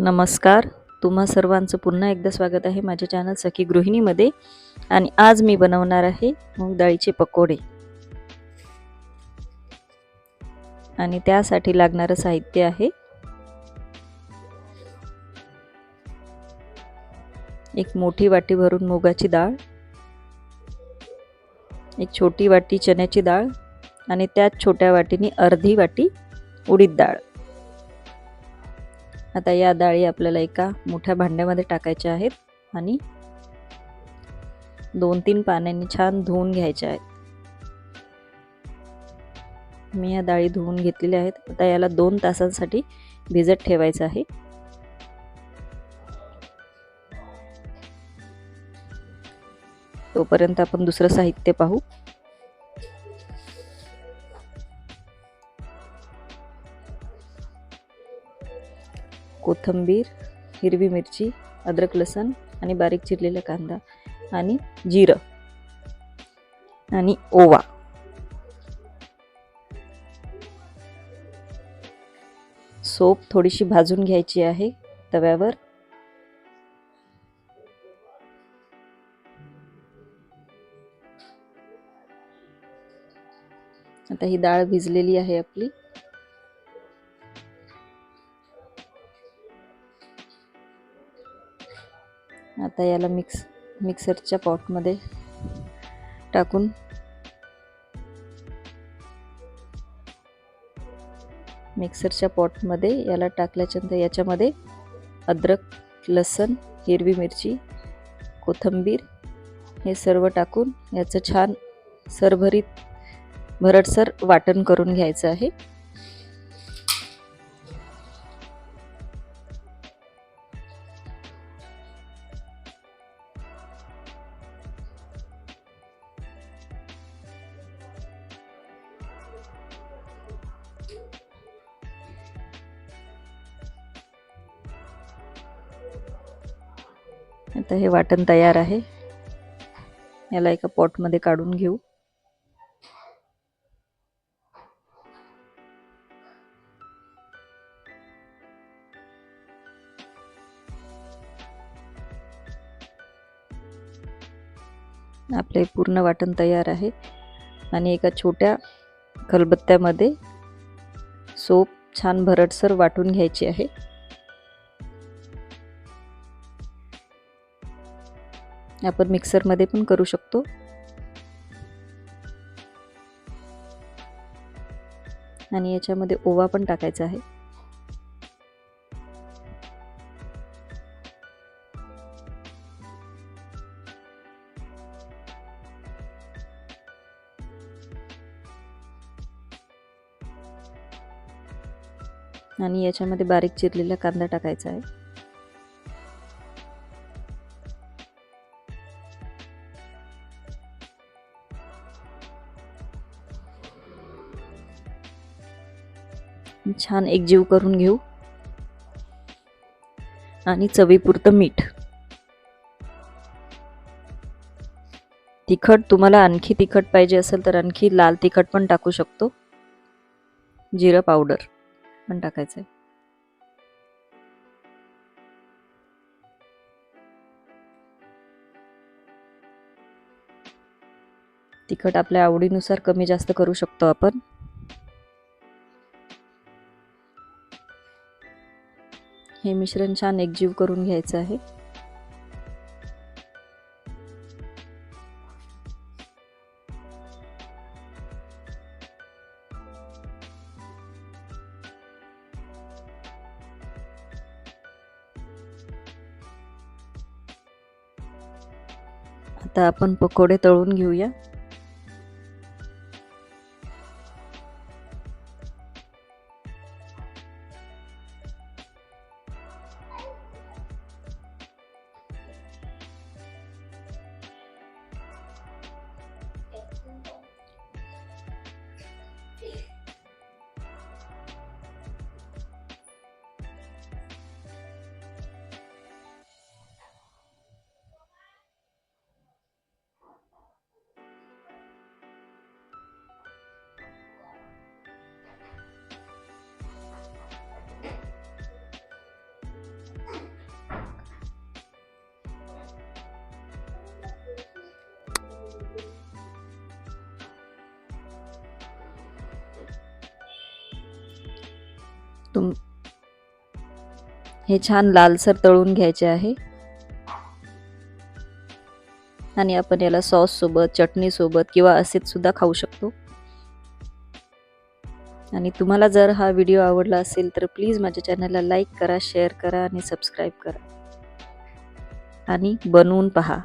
नमस्कार. तुम्हा सर्वांचं पुन्हा एकदा स्वागत आहे माझ्या चॅनल सखी गृहिणीमध्ये. आणि आज मी बनवणार आहे मूग डाळीचे पकोडे. आणि त्यासाठी लागणारं साहित्य आहे एक मोठी वाटी भरून मुगाची डाळ, एक छोटी वाटी चण्याची डाळ आणि त्याच छोट्या वाटीने अर्धी वाटी उडीद डाळ. आता या डाळी आपल्याला एका मोठ्या भांड्यामध्ये टाकायच्या आहेत आणि 2-3 पाण्याने छान धुवून घ्यायच्या आहेत. मी या डाळी धुवून घेतलेल्या आहेत. आता याला 2 तासांसाठी भिजत ठेवायचं आहे. तोपर्यंत आपण दुसरं साहित्य पाहू. कोथिंबीर, हिरवी मिरची, अद्रक लसूण आणि बारीक चिरलेला कांदा आणि जिरं आणि ओवा. सोप थोडीशी भाजून घ्यायची आहे तव्यावर. आता ही डाळ भिजलेली आहे आपली. आता याला मिक्सरच्या पॉटमध्ये टाकून मिक्सरच्या पॉटमध्ये याला टाकल्यानंतर याच्यामध्ये अद्रक, लसूण, हिरवी मिरची, कोथिंबीर हे सर्व टाकून याचं छान भरटसर वाटण करून घ्यायचं आहे. आता हे वाटण तयार आहे. याला एका पॉटमध्ये काढून घेऊ. आपले पूर्ण वाटण तयार आहे आणि एका छोट्या खलबत्त्यामध्ये सोप छान भरटसर वाटून घ्यायची आहे. आपण मिक्सरमध्ये पण करू शकतो. आणि याच्यामध्ये ओवा पण टाकायचा आहे. आणि याच्यामध्ये बारीक चिरलेला कांदा टाकायचा आहे. छान एकजीव करून घेऊ. आणि चवीपुरतं मीठ. तिखट तुम्हाला आणखी तिखट पाहिजे असेल तर आणखी लाल तिखट पण टाकू शकतो. जिरं पावडर पण टाकायचं आहे. तिखट आपल्या आवडीनुसार कमी जास्त करू शकतो आपण. हे मिश्रण छान एकजीव करून घ्यायचं आहे. आता आपण पकोडे तळून घेऊया. हे छान लालसर तळून घ्यायचे आहे आणि आपण याला सॉस सोबत, चटणी सोबत किंवा असेच सुद्धा खाऊ शकतो. आणि तुम्हाला जर हा व्हिडिओ आवडला असेल तर प्लीज माझ्या चॅनलला लाईक करा, शेअर करा आणि सबस्क्राईब करा आणि बनवून पहा.